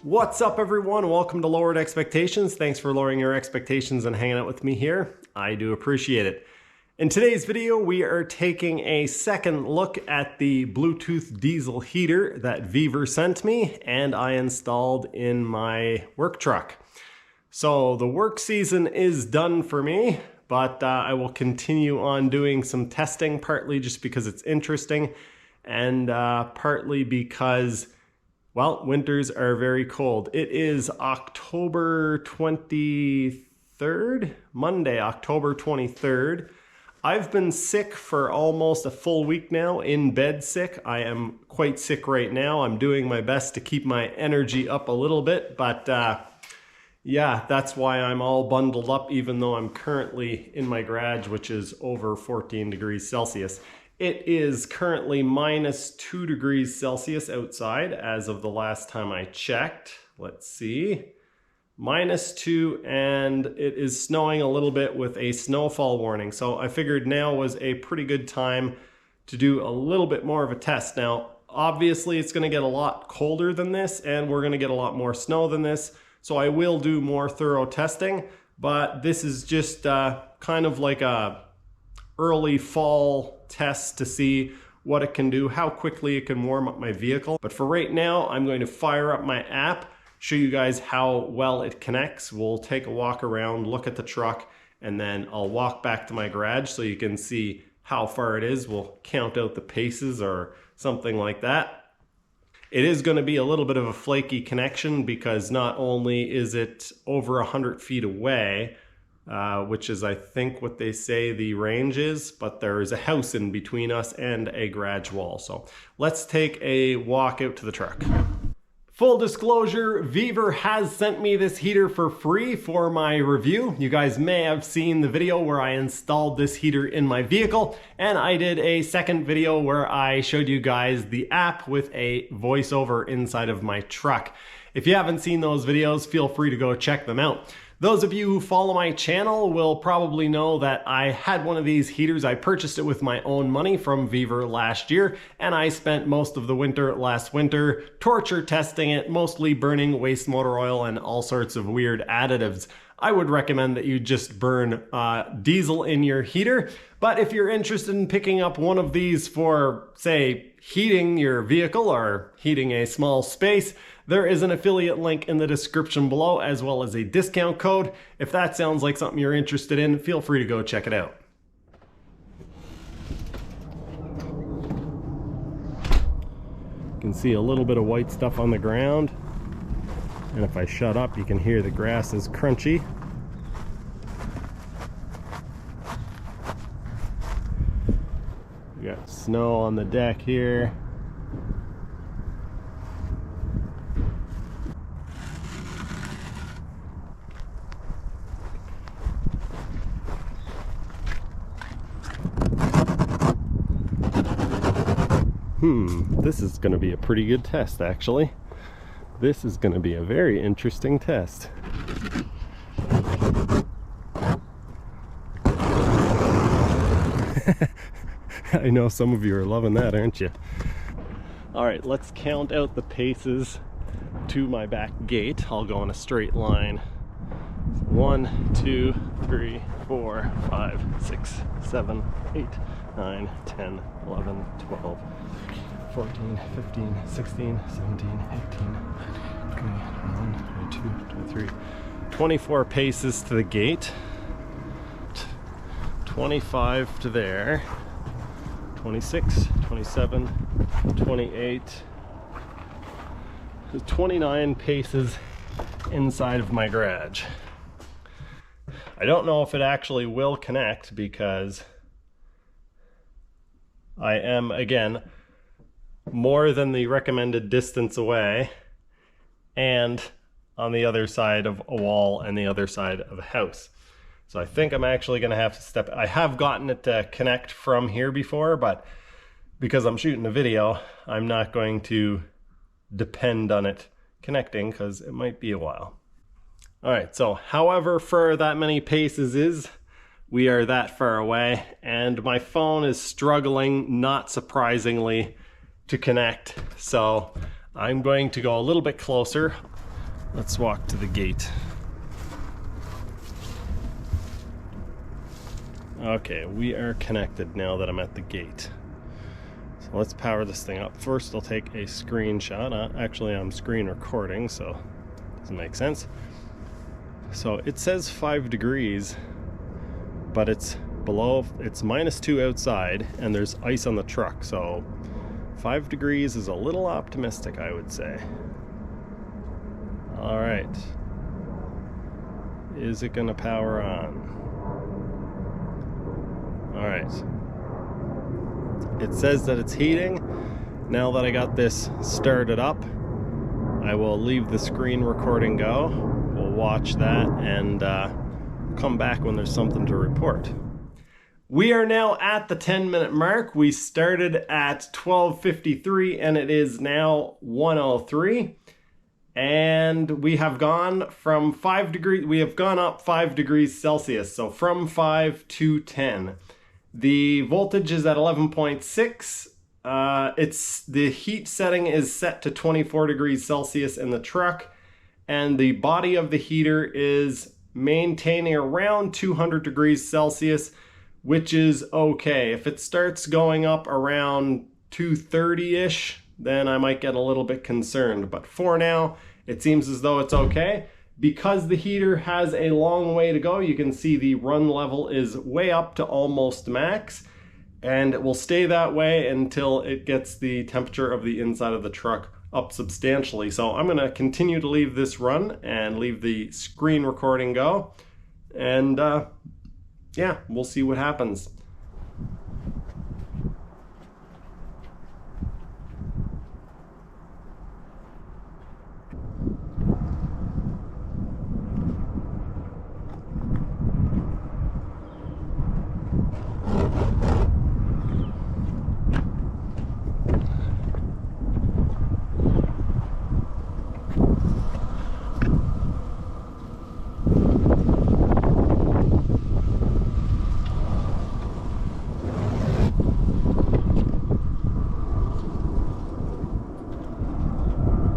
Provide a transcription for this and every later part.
What's up, everyone? Welcome to Lowered Expectations. Thanks for lowering your expectations and hanging out with me here. I do appreciate it. In today's video, we are taking a second look at the Bluetooth diesel heater that Vevor sent me and I installed in my work truck. So the work season is done for me, but I will continue on doing some testing, partly just because it's interesting and partly because, well, winters are very cold. It is October 23rd, Monday, October 23rd. I've been sick for almost a full week now, in bed sick. I am quite sick right now. I'm doing my best to keep my energy up a little bit, but yeah, that's why I'm all bundled up, even though I'm currently in my garage, which is over 14 degrees Celsius. It is currently minus 2 degrees Celsius outside as of the last time I checked. Let's see. Minus 2, and it is snowing a little bit with a snowfall warning. So I figured now was a pretty good time to do a little bit more of a test. Now, obviously it's going to get a lot colder than this, and we're going to get a lot more snow than this. So I will do more thorough testing, but this is just kind of like a early fall test to see what it can do, how quickly it can warm up my vehicle. But for right now, I'm going to fire up my app, show you guys how well it connects. We'll take a walk around, look at the truck, and then I'll walk back to my garage so you can see how far it is. We'll count out the paces or something like that. It is going to be a little bit of a flaky connection because not only is it over 100 feet away, which is, I think, what they say the range is, but there is a house in between us and a garage wall. So let's take a walk out to the truck. Full disclosure, Vevor has sent me this heater for free for my review. You guys may have seen the video where I installed this heater in my vehicle, and I did a second video where I showed you guys the app with a voiceover inside of my truck. If you haven't seen those videos, feel free to go check them out. Those of you who follow my channel will probably know that I had one of these heaters. I purchased it with my own money from Vevor last year, and I spent most of the winter last winter torture testing it, mostly burning waste motor oil and all sorts of weird additives. I would recommend that you just burn diesel in your heater, but if you're interested in picking up one of these for, say, heating your vehicle or heating a small space, there is an affiliate link in the description below, as well as a discount code. If that sounds like something you're interested in, feel free to go check it out. You can see a little bit of white stuff on the ground. And if I shut up, you can hear the grass is crunchy. We got snow on the deck here. This is going to be a pretty good test, actually. This is going to be a very interesting test. I know some of you are loving that, aren't you? All right, let's count out the paces to my back gate. I'll go in a straight line. 1, 2, 3, 4, 5, 6, 7, 8, 9, 10, 11, 12, 14, 15, 16, 17, 18, 21, 22, 23, 24 paces to the gate, 25 to there, 26, 27, 28, 29 paces inside of my garage. I don't know if it actually will connect because I am, again, more than the recommended distance away, and on the other side of a wall and the other side of a house. So I think I'm actually going to have to step. I have gotten it to connect from here before, but because I'm shooting a video, I'm not going to depend on it connecting because it might be a while. All right, so however far that many paces is, we are that far away, and my phone is struggling, not surprisingly, to connect. So I'm going to go a little bit closer. Let's walk to the gate. Okay, we are connected now that I'm at the gate. So let's power this thing up. First, I'll take a screenshot. Actually, I'm screen recording, so it doesn't make sense. So it says 5 degrees, but it's below, it's -2 outside, and there's ice on the truck. So 5 degrees is a little optimistic, I would say. All right. Is it gonna power on? All right. It says that it's heating. Now that I got this started up, I will leave the screen recording go. We'll watch that and come back when there's something to report. We are now at the 10-minute mark. We started at 12:53 and it is now 1:03. And we have gone from 5 degrees, we have gone up 5 degrees Celsius. So from 5 to 10. The voltage is at 11.6. The heat setting is set to 24 degrees Celsius in the truck, and the body of the heater is maintaining around 200 degrees Celsius, which is okay. If it starts going up around 230-ish, then I might get a little bit concerned. But for now, it seems as though it's okay. Because the heater has a long way to go, you can see the run level is way up to almost max, and it will stay that way until it gets the temperature of the inside of the truck up substantially. So I'm gonna continue to leave this run and leave the screen recording go, and yeah, we'll see what happens.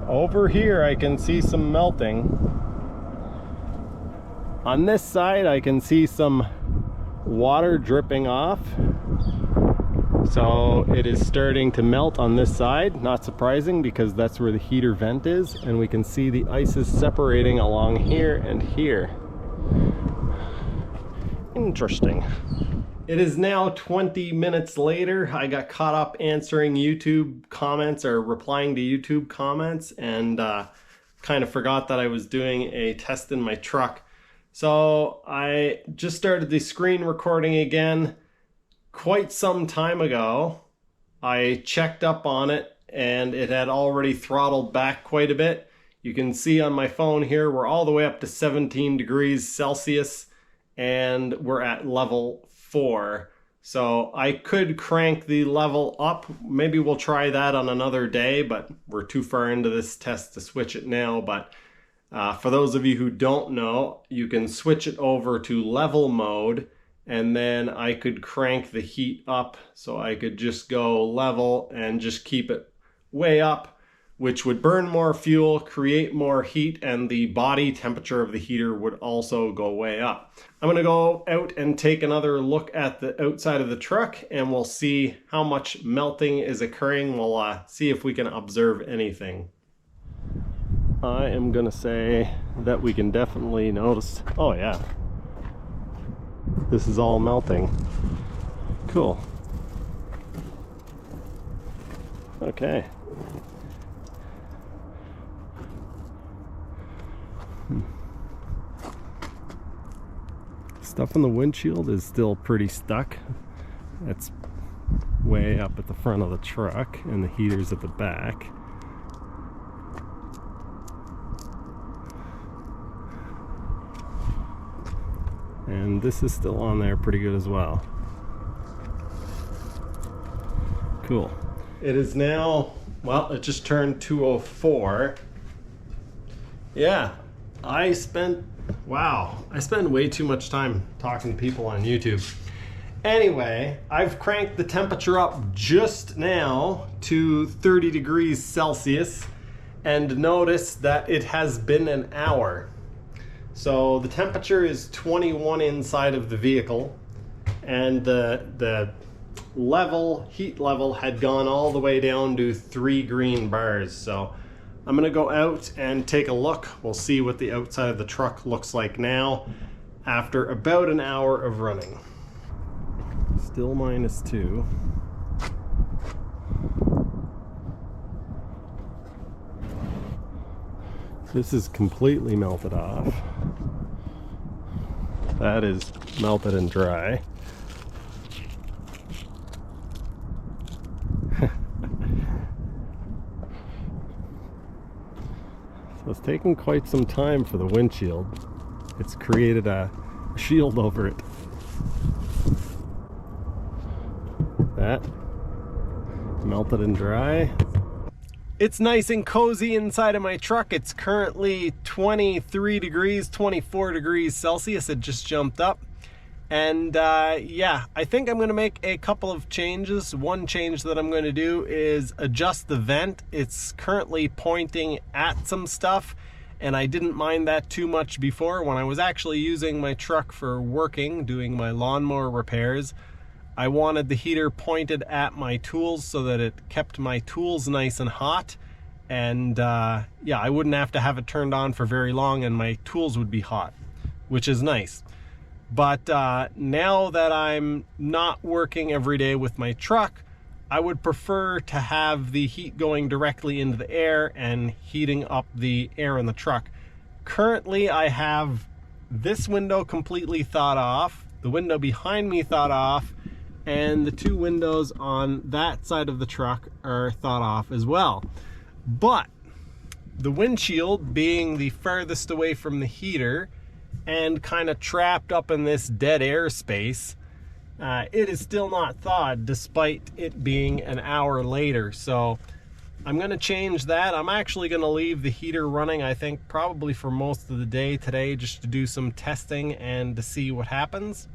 Over here I can see some melting. On this side I can see some water dripping off. So it is starting to melt on this side, not surprising because that's where the heater vent is, and we can see the ice is separating along here and here. Interesting. It is now 20 minutes later. I got caught up answering YouTube comments or replying to YouTube comments, and kind of forgot that I was doing a test in my truck. So I just started the screen recording again. Quite some time ago, I checked up on it and it had already throttled back quite a bit. You can see on my phone here, we're all the way up to 17 degrees Celsius and we're at level 4. So I could crank the level up. Maybe we'll try that on another day, but we're too far into this test to switch it now. But for those of you who don't know, you can switch it over to level mode, and then I could crank the heat up. So I could just go level and just keep it way up, which would burn more fuel, create more heat, and the body temperature of the heater would also go way up. I'm gonna go out and take another look at the outside of the truck, and we'll see how much melting is occurring. We'll see if we can observe anything. I am gonna say that we can definitely notice, oh yeah, this is all melting. Cool. Okay. Stuff on the windshield is still pretty stuck. It's way up at the front of the truck and the heater's at the back. And this is still on there pretty good as well. Cool. It is now, well, it just turned 2:04. Yeah, I spent way too much time talking to people on YouTube. Anyway, I've cranked the temperature up just now to 30 degrees Celsius and notice that it has been an hour. So the temperature is 21 inside of the vehicle, and the heat level had gone all the way down to 3 green bars. So I'm gonna go out and take a look. We'll see what the outside of the truck looks like now after about an hour of running. Still -2. This is completely melted off. That is melted and dry. So it's taken quite some time for the windshield. It's created a shield over it. That melted and dry. It's nice and cozy inside of my truck. It's currently 23 degrees, 24 degrees Celsius. It just jumped up. And yeah, I think I'm gonna make a couple of changes. One change that I'm gonna do is adjust the vent. It's currently pointing at some stuff, and I didn't mind that too much before. When I was actually using my truck for working, doing my lawnmower repairs, I wanted the heater pointed at my tools so that it kept my tools nice and hot. And yeah, I wouldn't have to have it turned on for very long and my tools would be hot, which is nice. But now that I'm not working every day with my truck, I would prefer to have the heat going directly into the air and heating up the air in the truck. Currently, I have this window completely thawed off, the window behind me thawed off, and the 2 windows on that side of the truck are thawed off as well. But the windshield being the farthest away from the heater and kind of trapped up in this dead air space, it is still not thawed despite it being an hour later. So I'm gonna change that. I'm actually gonna leave the heater running, I think probably for most of the day today, just to do some testing and to see what happens.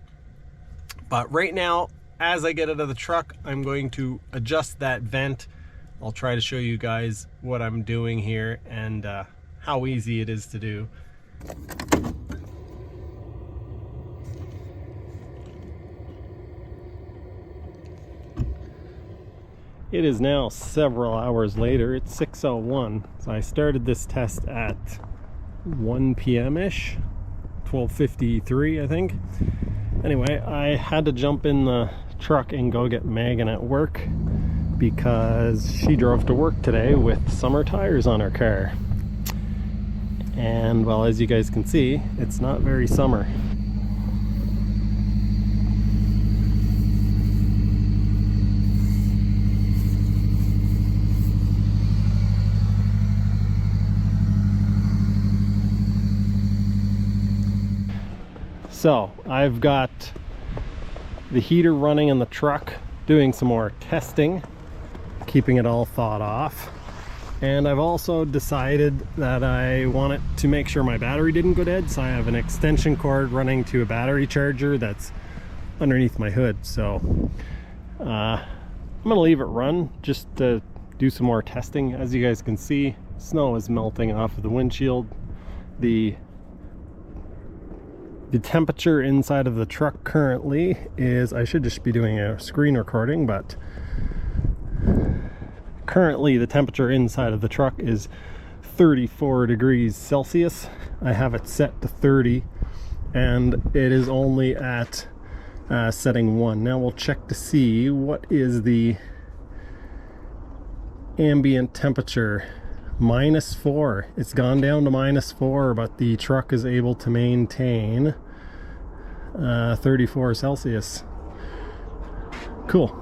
But right now, as I get out of the truck, I'm going to adjust that vent. I'll try to show you guys what I'm doing here and how easy it is to do. It is now several hours later. It's 6:01. So I started this test at 1 p.m.-ish, 12:53 I think. Anyway, I had to jump in the truck and go get Megan at work because she drove to work today with summer tires on her car. And well, as you guys can see, it's not very summer. So I've got the heater running in the truck, doing some more testing, keeping it all thawed off. And I've also decided that I wanted to make sure my battery didn't go dead, so I have an extension cord running to a battery charger that's underneath my hood. So I'm gonna leave it run just to do some more testing. As you guys can see, snow is melting off of the windshield. The temperature inside of the truck currently is, I should just be doing a screen recording, but currently the temperature inside of the truck is 34 degrees Celsius. I have it set to 30 and it is only at setting 1. Now we'll check to see what is the ambient temperature. -4. It's gone down to -4, but the truck is able to maintain 34 Celsius. Cool.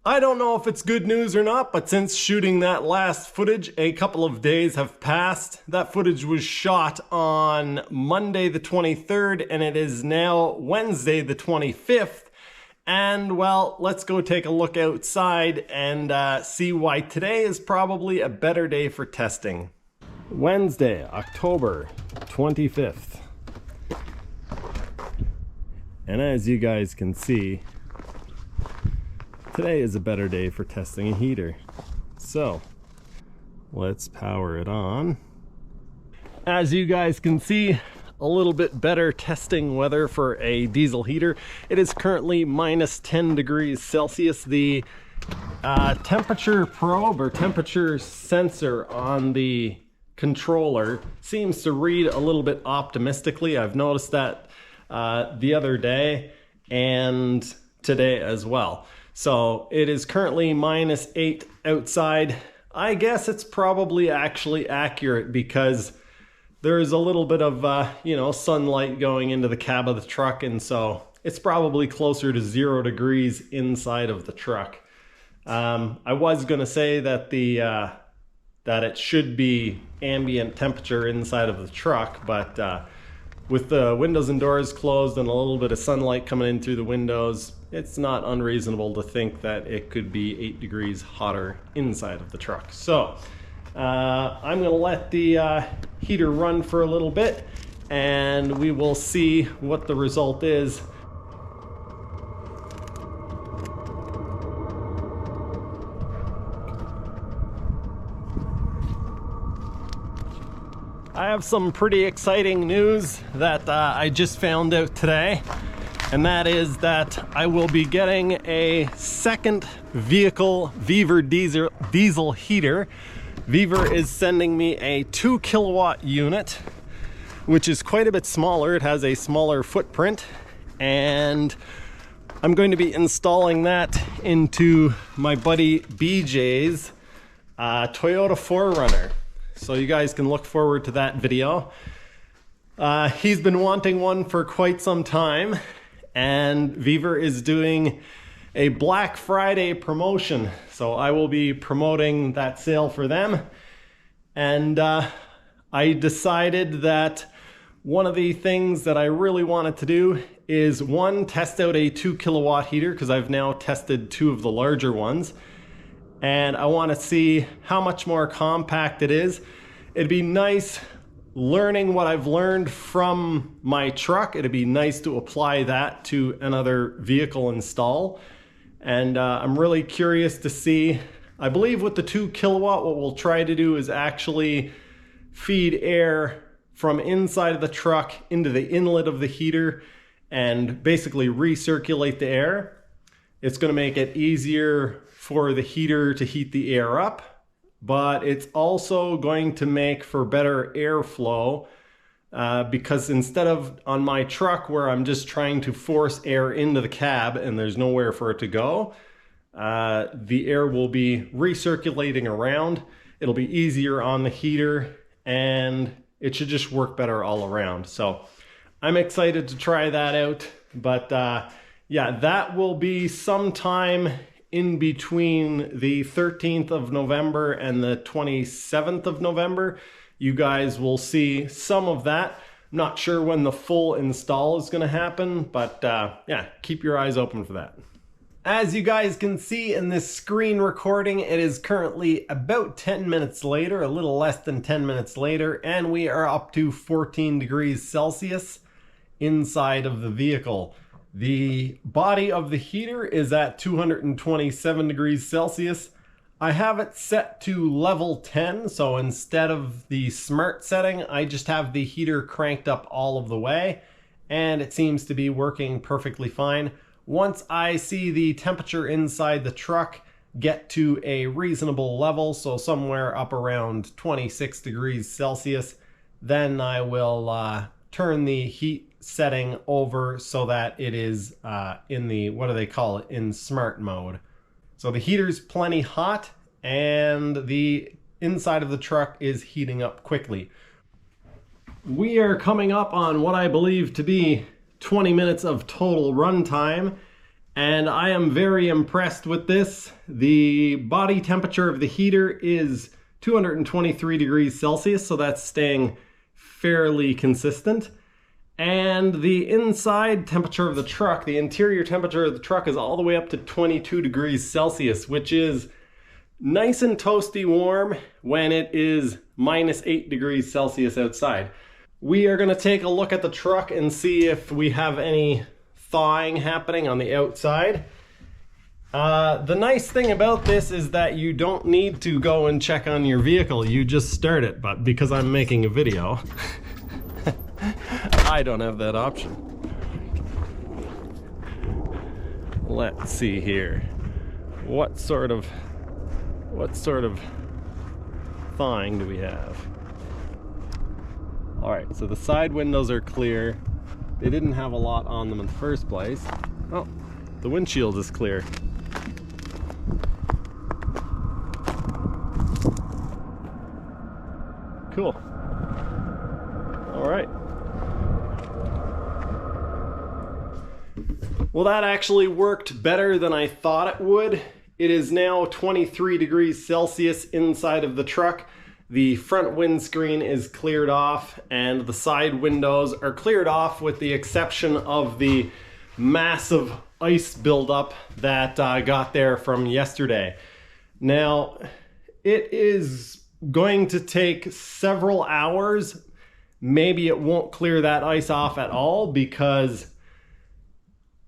I don't know if it's good news or not, but since shooting that last footage, a couple of days have passed. That footage was shot on Monday the 23rd, and it is now Wednesday the 25th. And well, let's go take a look outside and see why today is probably a better day for testing. Wednesday, October 25th. And as you guys can see, today is a better day for testing a heater. So let's power it on. As you guys can see, a little bit better testing weather for a diesel heater. It is currently minus 10 degrees Celsius. The temperature probe or temperature sensor on the controller seems to read a little bit optimistically. I've noticed that the other day and today as well. So it is currently minus 8 outside. I guess it's probably actually accurate because there's a little bit of, sunlight going into the cab of the truck. And so it's probably closer to 0 degrees inside of the truck. I was going to say that that it should be ambient temperature inside of the truck, but with the windows and doors closed and a little bit of sunlight coming in through the windows, it's not unreasonable to think that it could be 8 degrees hotter inside of the truck. So I'm going to let the heater run for a little bit and we will see what the result is. I have some pretty exciting news that I just found out today, and that is that I will be getting a second vehicle Vevor diesel heater. Vevor is sending me a 2 kilowatt unit, which is quite a bit smaller. It has a smaller footprint, and I'm going to be installing that into my buddy BJ's Toyota 4Runner. So you guys can look forward to that video. He's been wanting one for quite some time, and Vevor is doing a Black Friday promotion. So I will be promoting that sale for them. And I decided that one of the things that I really wanted to do is, one, test out a 2 kilowatt heater, because I've now tested 2 of the larger ones. And I want to see how much more compact it is. It'd be nice learning what I've learned from my truck. It'd be nice to apply that to another vehicle install. And I'm really curious to see, I believe with the 2 kilowatt, what we'll try to do is actually feed air from inside of the truck into the inlet of the heater and basically recirculate the air. It's going to make it easier for the heater to heat the air up, but it's also going to make for better airflow because instead of on my truck where I'm just trying to force air into the cab and there's nowhere for it to go, the air will be recirculating around. It'll be easier on the heater and it should just work better all around. So I'm excited to try that out, but yeah, that will be sometime in between the 13th of November and the 27th of November. You guys will see some of that. I'm not sure when the full install is going to happen, but yeah, keep your eyes open for that. As you guys can see in this screen recording, it is currently about 10 minutes later, a little less than 10 minutes later, and we are up to 14 degrees Celsius inside of the vehicle. The body of the heater is at 227 degrees Celsius. I have it set to level 10, so instead of the smart setting, I just have the heater cranked up all of the way, and it seems to be working perfectly fine. Once I see the temperature inside the truck get to a reasonable level, so somewhere up around 26 degrees Celsius, then I will turn the heat setting over so that it is in the, what do they call it, in smart mode. So the heater's plenty hot and the inside of the truck is heating up quickly. We are coming up on what I believe to be 20 minutes of total run time, and I am very impressed with this. The body temperature of the heater is 223 degrees Celsius, so that's staying fairly consistent. And the inside temperature of the truck, the interior temperature of the truck, is all the way up to 22 degrees Celsius, which is nice and toasty warm when it is -8 degrees Celsius outside. We are going to take a look at the truck and see if we have any thawing happening on the outside. The nice thing about this is that you don't need to go and check on your vehicle. You just start it, but because I'm making a video, I don't have that option. Let's see here. What sort of thawing do we have? All right, so the side windows are clear. They didn't have a lot on them in the first place. Oh, the windshield is clear. Cool. All right. Well, that actually worked better than I thought it would. It is now 23 degrees Celsius inside of the truck. The front windscreen is cleared off and the side windows are cleared off with the exception of the massive ice buildup that got there from yesterday. Now, it is going to take several hours. Maybe it won't clear that ice off at all, because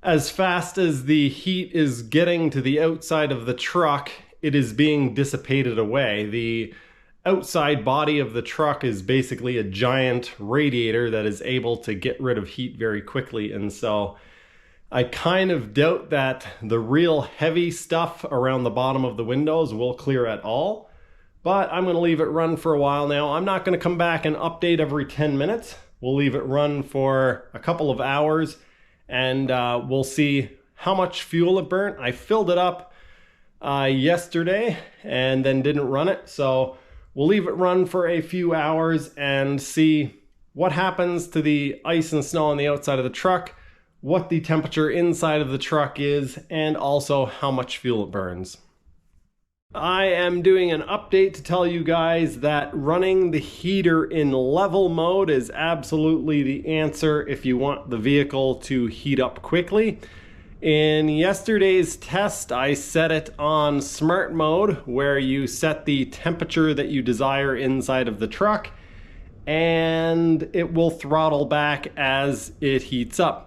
as fast as the heat is getting to the outside of the truck, it is being dissipated away. The outside body of the truck is basically a giant radiator that is able to get rid of heat very quickly, and so I kind of doubt that the real heavy stuff around the bottom of the windows will clear at all. But I'm going to leave it run for a while now. I'm not going to come back and update every 10 minutes. We'll leave it run for a couple of hours and we'll see how much fuel it burnt. I filled it up yesterday and then didn't run it. So we'll leave it run for a few hours and see what happens to the ice and snow on the outside of the truck, what the temperature inside of the truck is, and also how much fuel it burns. I am doing an update to tell you guys that running the heater in level mode is absolutely the answer if you want the vehicle to heat up quickly. In yesterday's test, I set it on smart mode, where you set the temperature that you desire inside of the truck, and it will throttle back as it heats up.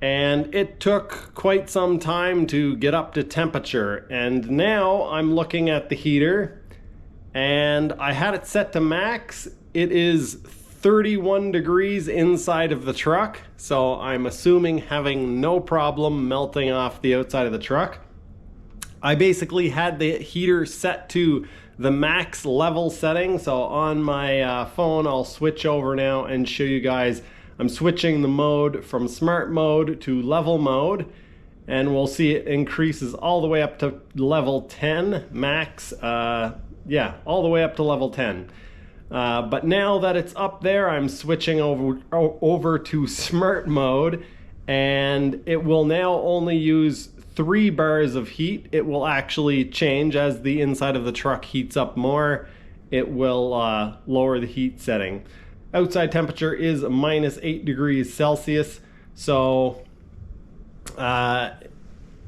And it took quite some time to get up to temperature. And now I'm looking at the heater and I had it set to max. It is 31 degrees inside of the truck. So I'm assuming having no problem melting off the outside of the truck. I basically had the heater set to the max level setting. So on my phone, I'll switch over now and show you guys. I'm switching the mode from smart mode to level mode, and we'll see it increases all the way up to level 10 max. Yeah, all the way up to level 10. But now that it's up there, I'm switching over to smart mode, and it will now only use 3 bars of heat. It will actually change as the inside of the truck heats up more. It will lower the heat setting. Outside temperature is -8 degrees Celsius, so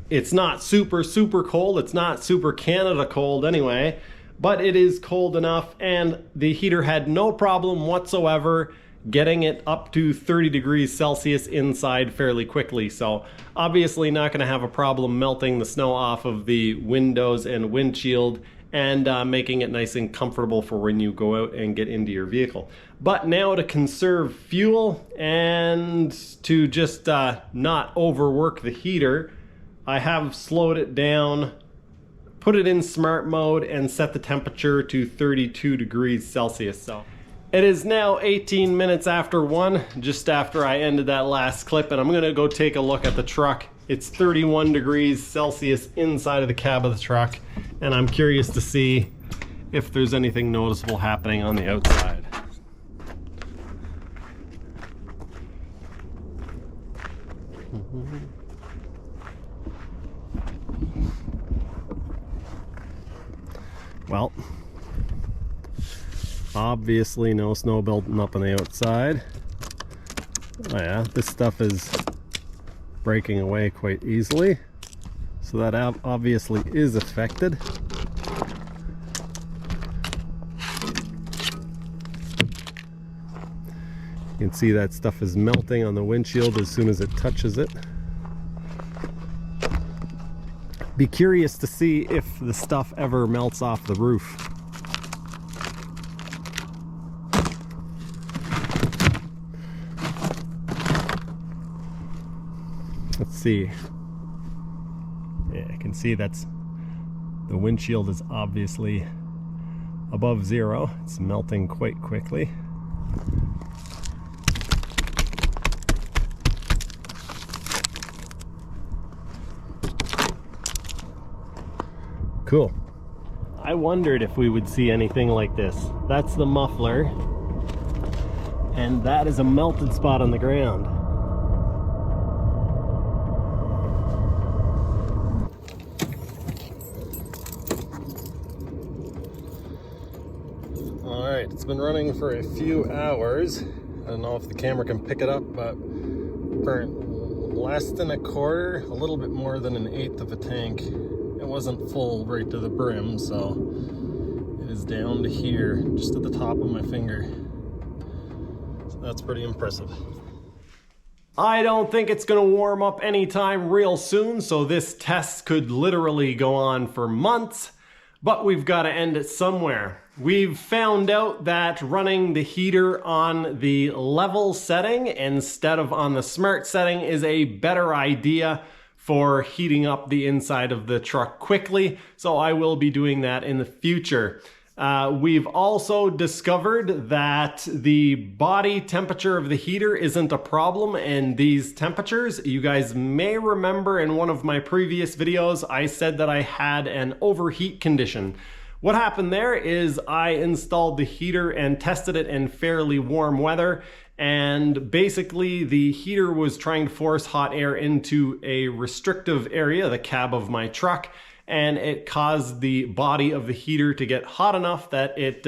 it's not super cold. It's not super Canada cold anyway, but it is cold enough, and the heater had no problem whatsoever getting it up to 30 degrees Celsius inside fairly quickly. So obviously not going to have a problem melting the snow off of the windows and windshield and making it nice and comfortable for when you go out and get into your vehicle. But now to conserve fuel and to just not overwork the heater, I have slowed it down, put it in smart mode, and set the temperature to 32 degrees Celsius. So it is now 18 minutes after 1, just after I ended that last clip, and I'm gonna go take a look at the truck. It's 31 degrees Celsius inside of the cab of the truck, and I'm curious to see if there's anything noticeable happening on the outside. Well, obviously no snow building up on the outside. Oh yeah, this stuff is breaking away quite easily, so that obviously is affected. You can see that stuff is melting on the windshield as soon as it touches it. Be curious to see if the stuff ever melts off the roof. Let's see. Yeah, I can see that's the windshield is obviously above zero. It's melting quite quickly. Cool. I wondered if we would see anything like this. That's the muffler, and that is a melted spot on the ground. Alright, it's been running for a few hours. I don't know if the camera can pick it up, but for less than a quarter, a little bit more than an eighth of a tank. It wasn't full right to the brim, so it is down to here, just at the top of my finger. So that's pretty impressive. I don't think it's gonna warm up anytime real soon, so this test could literally go on for months, but we've got to end it somewhere. We've found out that running the heater on the level setting instead of on the smart setting is a better idea for heating up the inside of the truck quickly, so I will be doing that in the future. We've also discovered that the body temperature of the heater isn't a problem in these temperatures. You guys may remember in one of my previous videos, I said that I had an overheat condition. What happened there is I installed the heater and tested it in fairly warm weather, and basically the heater was trying to force hot air into a restrictive area, the cab of my truck, and it caused the body of the heater to get hot enough that it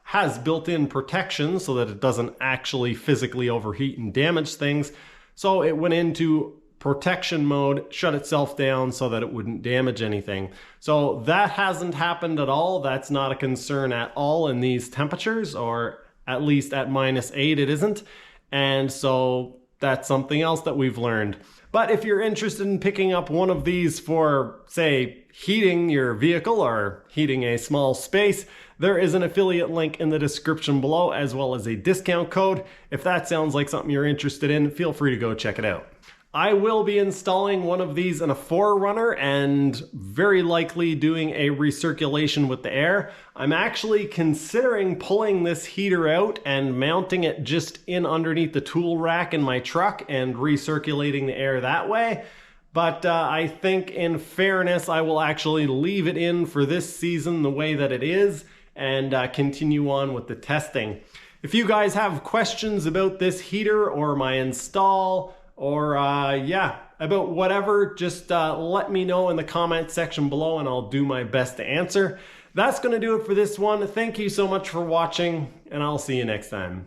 has built-in protection so that it doesn't actually physically overheat and damage things. So it went into protection mode, shut itself down so that it wouldn't damage anything. So that hasn't happened at all. That's not a concern at all in these temperatures, or at least at -8 it isn't. And so that's something else that we've learned. But if you're interested in picking up one of these for, say, heating your vehicle or heating a small space, there is an affiliate link in the description below, as well as a discount code. If that sounds like something you're interested in, feel free to go check it out. I will be installing one of these in a 4Runner and very likely doing a recirculation with the air. I'm actually considering pulling this heater out and mounting it just in underneath the tool rack in my truck and recirculating the air that way. But I think in fairness, I will actually leave it in for this season the way that it is and continue on with the testing. If you guys have questions about this heater or my install, or yeah, about whatever, just let me know in the comment section below and I'll do my best to answer. That's gonna do it for this one. Thank you so much for watching, and I'll see you next time.